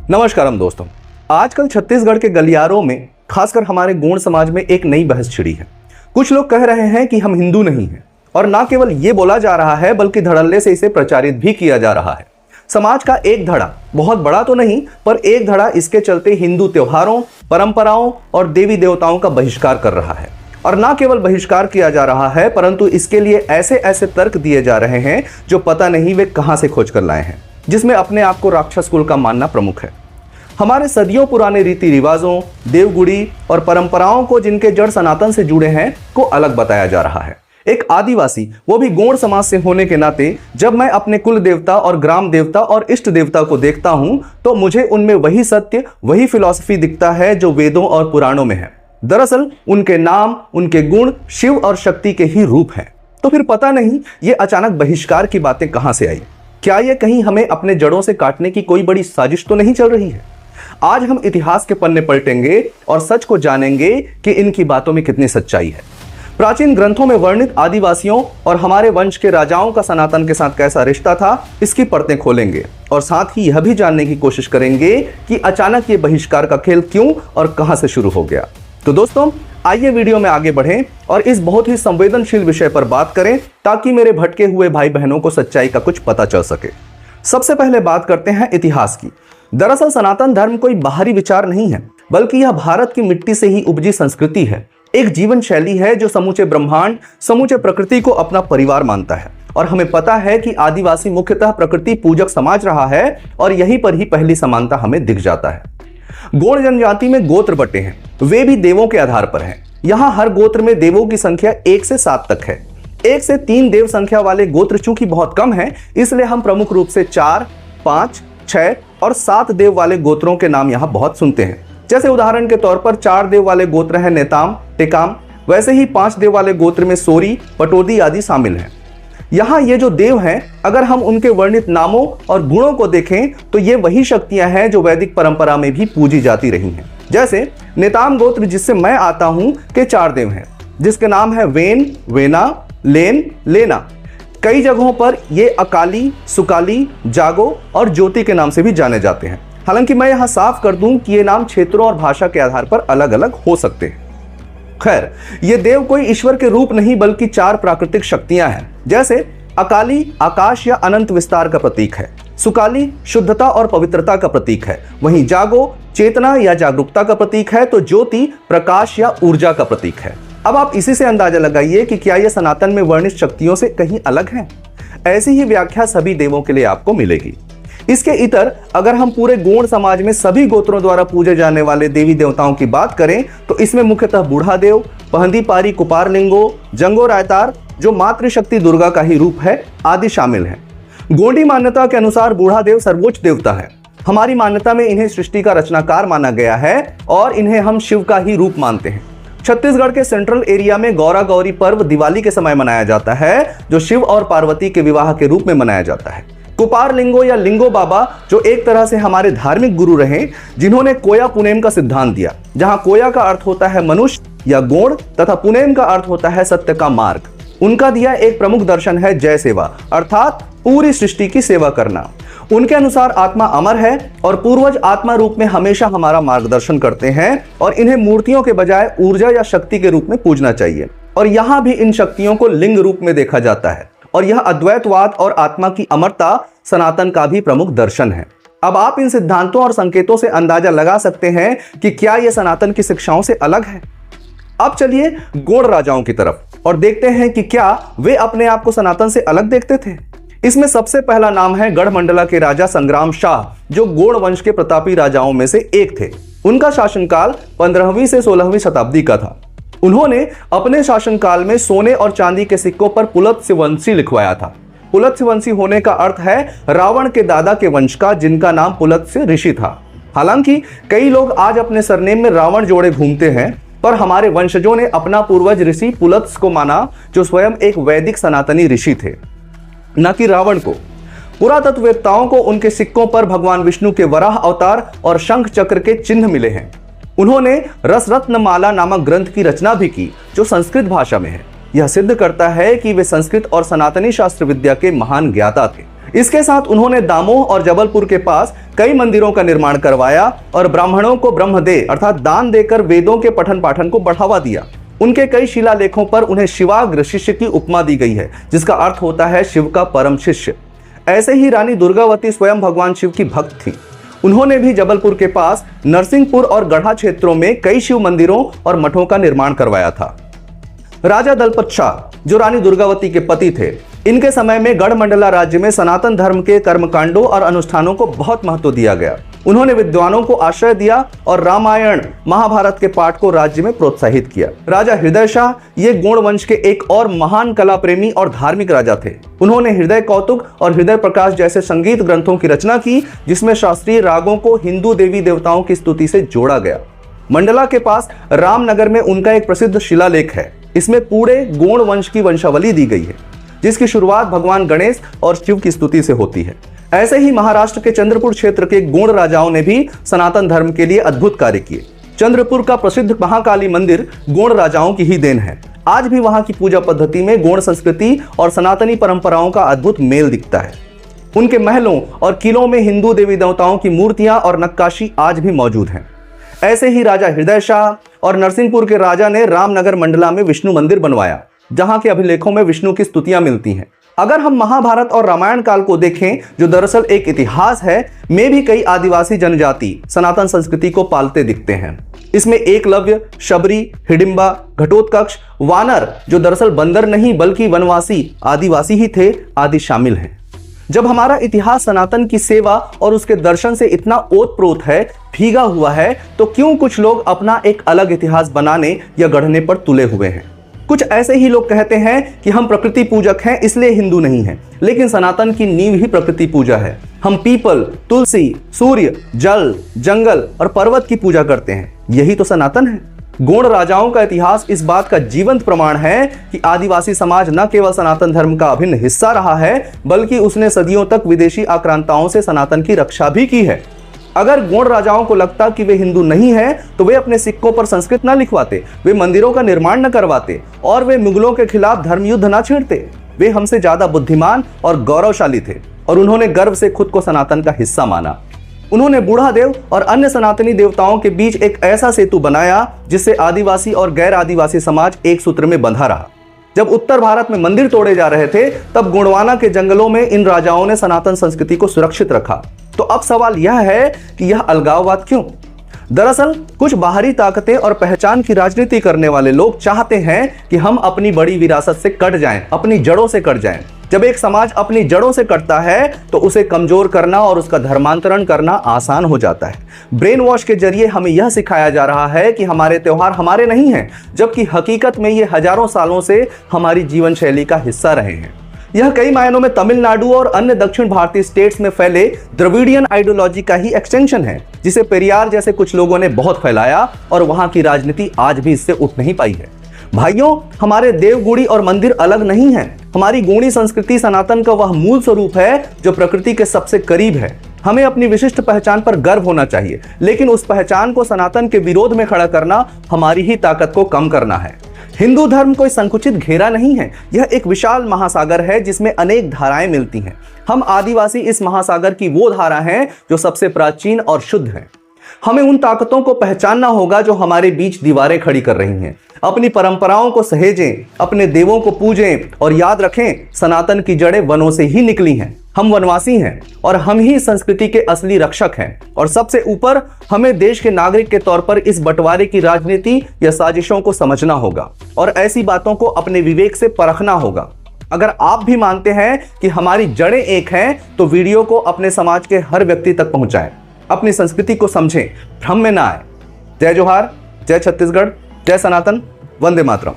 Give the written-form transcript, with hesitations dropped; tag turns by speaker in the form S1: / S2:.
S1: नमस्कारम दोस्तों। आजकल छत्तीसगढ़ के गलियारों में, खासकर हमारे गोंड समाज में एक नई बहस छिड़ी है। कुछ लोग कह रहे हैं कि हम हिंदू नहीं हैं, और ना केवल ये बोला जा रहा है बल्कि धड़ल्ले से इसे प्रचारित भी किया जा रहा है। समाज का एक धड़ा, बहुत बड़ा तो नहीं पर एक धड़ा, इसके चलते हिंदू त्योहारों, परंपराओं और देवी देवताओं का बहिष्कार कर रहा है। और ना केवल बहिष्कार किया जा रहा है परंतु इसके लिए ऐसे ऐसे तर्क दिए जा रहे हैं जो पता नहीं वे कहां से खोज कर लाए हैं, जिसमें अपने आप को राक्षस कुल का मानना प्रमुख है। हमारे सदियों पुराने रीति रिवाजों, देवगुड़ी और परंपराओं को, जिनके जड़ सनातन से जुड़े हैं, को अलग बताया जा रहा है। एक आदिवासी, वो भी गोंड समाज से होने के नाते, जब मैं अपने कुल देवता और ग्राम देवता और इष्ट देवता को देखता हूं तो मुझे उनमें वही सत्य, वही फिलॉसफी दिखता है जो वेदों और पुराणों में है। दरअसल उनके नाम, उनके गुण शिव और शक्ति के ही रूप हैं। तो फिर पता नहीं ये अचानक बहिष्कार की बातें कहां से आई। क्या ये कहीं हमें अपने जड़ों से काटने की कोई बड़ी साजिश तो नहीं चल रही है? आज हम इतिहास के पन्ने पलटेंगे और सच को जानेंगे कि इनकी बातों में कितनी सच्चाई है। प्राचीन ग्रंथों में वर्णित आदिवासियों और हमारे वंश के राजाओं का सनातन के साथ कैसा रिश्ता था, इसकी परतें खोलेंगे और साथ ही यह भी जानने की कोशिश करेंगे कि अचानक ये बहिष्कार का खेल क्यों और कहां से शुरू हो गया। तो दोस्तों, आइए वीडियो में आगे बढ़ें और इस बहुत ही संवेदनशील विषय पर बात करें, ताकि मेरे भटके हुए भाई बहनों को सच्चाई का कुछ पता चल सके। सबसे पहले बात करते हैं इतिहास की। दरअसल सनातन धर्म कोई बाहरी विचार नहीं है, बल्कि यह भारत की मिट्टी से ही उपजी संस्कृति है। एक जीवन शैली है जो समूचे ब्रह्मांड, समूचे प्रकृति को अपना परिवार मानता है। और हमें पता है कि आदिवासी मुख्यतः प्रकृति पूजक समाज रहा है और यहीं पर ही पहली समानता हमें दिख जाता है। गोंड जनजाति में गोत्र बटे हैं, वे भी देवों के आधार पर हैं। यहाँ हर गोत्र में देवों की संख्या 1 से 7 तक है। 1 से 3 देव संख्या वाले गोत्र चूंकि बहुत कम हैं, इसलिए हम प्रमुख रूप से 4, 5, 6 और 7 देव वाले गोत्रों के नाम यहाँ बहुत सुनते हैं। जैसे उदाहरण के तौर पर 4 देव वाले गोत्र हैं नेताम, टेकाम, वैसे ही 5 देव वाले गोत्र में सोरी, पटोदी आदि शामिल हैं। यहाँ ये जो देव हैं, अगर हम उनके वर्णित नामों और गुणों को देखें तो ये वही शक्तियां हैं जो वैदिक परंपरा में भी पूजी जाती रही हैं। जैसे नेताम गोत्र, जिससे मैं आता हूं, के 4 देव हैं, जिसके नाम है वेन, वेना, लेन, लेना। कई जगहों पर ये अकाली, सुकाली, जागो और ज्योति के नाम से भी जाने जाते हैं। हालांकि मैं यहाँ साफ कर दूं कि ये नाम क्षेत्रों और भाषा के आधार पर अलग अलग हो सकते हैं। खैर, ये देव कोई ईश्वर के रूप नहीं बल्कि 4 प्राकृतिक शक्तियां हैं। जैसे अकाली आकाश या अनंत विस्तार का प्रतीक है, सुकाली शुद्धता और पवित्रता का प्रतीक है, वहीं जागो चेतना या जागरूकता का प्रतीक है, तो ज्योति प्रकाश या ऊर्जा का प्रतीक है। अब आप इसी से अंदाजा लगाइए कि क्या यह सनातन में वर्णित शक्तियों से कहीं अलग है। ऐसी ही व्याख्या सभी देवों के लिए आपको मिलेगी। इसके इतर अगर हम पूरे गोंड समाज में सभी गोत्रों द्वारा पूजे जाने वाले देवी देवताओं की बात करें तो इसमें मुख्यतः बूढ़ा देव, पहंदी पारी कुपार लिंगो, जंगो रायतार, जो मातृशक्ति दुर्गा का ही रूप है, आदि शामिल हैं। गोंडी मान्यता के अनुसार बूढ़ा देव सर्वोच्च देवता है। हमारी मान्यता में इन्हें सृष्टि का रचनाकार माना गया है और इन्हें हम शिव का ही रूप मानते हैं। छत्तीसगढ़ के सेंट्रल एरिया में गौरा गौरी पर्व दिवाली के समय मनाया जाता है, जो शिव और पार्वती के विवाह के रूप में मनाया जाता है। कुपार लिंगो या लिंगो बाबा, जो एक तरह से हमारे धार्मिक गुरु रहे, जिन्होंने कोया पुनेम का सिद्धांत दिया, जहां कोया का अर्थ होता है मनुष्य या गोंड तथा पुनेम का अर्थ होता है सत्य का मार्ग। उनका दिया एक प्रमुख दर्शन है जय सेवा, अर्थात पूरी सृष्टि की सेवा करना। उनके अनुसार आत्मा अमर है और पूर्वज आत्मा रूप में हमेशा हमारा मार्गदर्शन करते हैं और इन्हें मूर्तियों के बजाय ऊर्जा या शक्ति के रूप में पूजना चाहिए। और यहाँ भी इन शक्तियों को लिंग रूप में देखा जाता है और यह अद्वैतवाद और आत्मा की अमरता सनातन का भी प्रमुख दर्शन है। अब आप इन सिद्धांतों और संकेतों से अंदाजा लगा सकते हैं कि क्या यह सनातन की शिक्षाओं से अलग है। अब चलिए गोंड राजाओं की तरफ और देखते हैं कि क्या वे अपने आप को सनातन से अलग देखते थे। इसमें सबसे पहला नाम है गढ़मंडला के राजा संग्राम शाह, जो गोंड वंश के प्रतापी राजाओं में से एक थे। उनका शासनकाल 15वीं से 16वीं शताब्दी का था। उन्होंने अपने शासनकाल में सोने और चांदी के सिक्कों पर पुलत्स्यवंशी लिखवाया था। पुलत्स्यवंशी होने का अर्थ है रावण के दादा के वंश का, जिनका नाम पुलत्स्य ऋषि था। हालांकि कई लोग आज अपने सरनेम में रावण जोड़े घूमते हैं, पर हमारे वंशजों ने अपना पूर्वज ऋषि पुलत्स्य को माना, जो स्वयं एक वैदिक सनातनी ऋषि थे, न कि रावण को। पुरातत्ववेत्ताओं को उनके सिक्कों पर भगवान विष्णु के वराह अवतार और शंख चक्र के चिन्ह मिले हैं। उन्होंने रसरत्नमाला नामक ग्रंथ की रचना भी की, जो संस्कृत भाषा में है। यह सिद्ध करता है कि वे संस्कृत और सनातनी शास्त्र विद्या के महान ज्ञाता थे। इसके साथ उन्होंने दामोह और जबलपुर के पास कई मंदिरों का निर्माण करवाया और ब्राह्मणों को ब्रह्मदेव अर्थात दान देकर वेदों के पठन पाठन को बढ़ावा दिया। उनके कई शिलालेखों पर उन्हें शिवाग्र शिष्य की उपमा दी गई है, जिसका अर्थ होता है शिव का परम शिष्य। ऐसे ही रानी दुर्गावती स्वयं भगवान शिव की भक्त थी। उन्होंने भी जबलपुर के पास नरसिंहपुर और गढ़ा क्षेत्रों में कई शिव मंदिरों और मठों का निर्माण करवाया था। राजा दलपत शाह जो रानी दुर्गावती के पति थे, इनके समय में गढ़मंडला राज्य में सनातन धर्म के कर्मकांडों और अनुष्ठानों को बहुत महत्व दिया गया। उन्होंने विद्वानों को आश्रय दिया और रामायण महाभारत के पाठ को राज्य में प्रोत्साहित किया। राजा हृदय शाह ये गोंड वंश के एक और महान कला प्रेमी और धार्मिक राजा थे। उन्होंने हृदय कौतुक और हृदय प्रकाश जैसे संगीत ग्रंथों की रचना की, जिसमें शास्त्रीय रागों को हिंदू देवी देवताओं की स्तुति से जोड़ा गया। मंडला के पास रामनगर में उनका एक प्रसिद्ध शिलालेख है। इसमें पूरे गोंड वंश की वंशावली दी गई है, जिसकी शुरुआत भगवान गणेश और शिव की स्तुति से होती है। ऐसे ही महाराष्ट्र के चंद्रपुर क्षेत्र के गोंड राजाओं ने भी सनातन धर्म के लिए अद्भुत कार्य किए। चंद्रपुर का प्रसिद्ध महाकाली मंदिर गोंड राजाओं की ही देन है। आज भी वहां की पूजा पद्धति में गोंड संस्कृति और सनातनी परंपराओं का अद्भुत मेल दिखता है। उनके महलों और किलों में हिंदू देवी देवताओं की मूर्तियां और नक्काशी आज भी मौजूद हैं। ऐसे ही राजा हृदय शाह और नरसिंहपुर के राजा ने रामनगर मंडला में विष्णु मंदिर बनवाया, जहां के अभिलेखों में विष्णु की स्तुतियां मिलती हैं। अगर हम महाभारत और रामायण काल को देखें, जो दरअसल एक इतिहास है, में भी कई आदिवासी जनजाति सनातन संस्कृति को पालते दिखते हैं। इसमें एकलव्य, शबरी, हिडिंबा, घटोत्कच, वानर जो दरअसल बंदर नहीं बल्कि वनवासी आदिवासी ही थे, आदि शामिल हैं। जब हमारा इतिहास सनातन की सेवा और उसके दर्शन से इतना ओतप्रोत है, भीगा हुआ है, तो क्यों कुछ लोग अपना एक अलग इतिहास बनाने या गढ़ने पर तुले हुए हैं। कुछ ऐसे ही लोग कहते हैं कि हम प्रकृति पूजक हैं इसलिए हिंदू नहीं हैं, लेकिन सनातन की नींव ही प्रकृति पूजा है। हम पीपल, तुलसी, सूर्य, जल, जंगल और पर्वत की पूजा करते हैं। यही तो सनातन है। गोंड राजाओं का इतिहास इस बात का जीवंत प्रमाण है कि आदिवासी समाज न केवल सनातन धर्म का अभिन्न हिस्सा रहा है, बल्कि उसने सदियों तक विदेशी आक्रांताओं से सनातन की रक्षा भी की है। अगर गोंड राजाओं को लगता कि वे हिंदू नहीं हैं, तो वे अपने सिक्कों पर संस्कृत न लिखवाते, वे मंदिरों का निर्माण न करवाते और वे मुगलों के खिलाफ धर्मयुद्ध न छेड़ते। वे हमसे ज्यादा बुद्धिमान और गौरवशाली थे और उन्होंने गर्व से खुद को सनातन का हिस्सा माना। उन्होंने बूढ़ा देव और अन्य सनातनी देवताओं के बीच एक ऐसा सेतु बनाया जिससे आदिवासी और गैर आदिवासी समाज एक सूत्र में बंधा रहा। जब उत्तर भारत में मंदिर तोड़े जा रहे थे, तब गोंडवाना के जंगलों में इन राजाओं ने सनातन संस्कृति को सुरक्षित रखा। तो अब सवाल यह है कि यह अलगाववाद क्यों? दरअसल कुछ बाहरी ताकतें और पहचान की राजनीति करने वाले लोग चाहते हैं कि हम अपनी बड़ी विरासत से कट जाएं, अपनी जड़ों से कट जाएं। जब एक समाज अपनी जड़ों से कटता है, तो उसे कमजोर करना और उसका धर्मांतरण करना आसान हो जाता है। ब्रेन वॉश के जरिए हमें यह सिखाया जा रहा है कि हमारे त्योहार हमारे नहीं हैं, जबकि हकीकत में ये हजारों सालों से हमारी जीवन शैली का हिस्सा रहे हैं। यह कई मायनों में तमिलनाडु और अन्य दक्षिण भारतीय स्टेट्स में फैले द्रविडियन आइडियोलॉजी का ही एक्सटेंशन है, जिसे पेरियार जैसे कुछ लोगों ने बहुत फैलाया और वहां की राजनीति आज भी इससे उठ नहीं पाई है। भाइयों, हमारे देवगुड़ी और मंदिर अलग नहीं हैं। हमारी गूढ़ी संस्कृति सनातन का वह मूल स्वरूप है जो प्रकृति के सबसे करीब है। हमें अपनी विशिष्ट पहचान पर गर्व होना चाहिए, लेकिन उस पहचान को सनातन के विरोध में खड़ा करना हमारी ही ताकत को कम करना है। हिंदू धर्म कोई संकुचित घेरा नहीं है, यह एक विशाल महासागर है जिसमें अनेक धाराएं मिलती हैं। हम आदिवासी इस महासागर की वो धारा हैं जो सबसे प्राचीन और शुद्ध है। हमें उन ताकतों को पहचानना होगा जो हमारे बीच दीवारें खड़ी कर रही हैं। अपनी परंपराओं को सहेजें, अपने देवों को पूजें और याद रखें, सनातन की जड़ें वनों से ही निकली हैं। हम वनवासी हैं और हम ही संस्कृति के असली रक्षक हैं। और सबसे ऊपर हमें देश के नागरिक के तौर पर इस बंटवारे की राजनीति या साजिशों को समझना होगा और ऐसी बातों को अपने विवेक से परखना होगा। अगर आप भी मानते हैं कि हमारी जड़ें एक हैं, तो वीडियो को अपने समाज के हर व्यक्ति तक पहुंचाएं। अपनी संस्कृति को समझें, भ्रम में ना आए। जय जोहार, जय छत्तीसगढ़, जय सनातन, वंदे मातरम।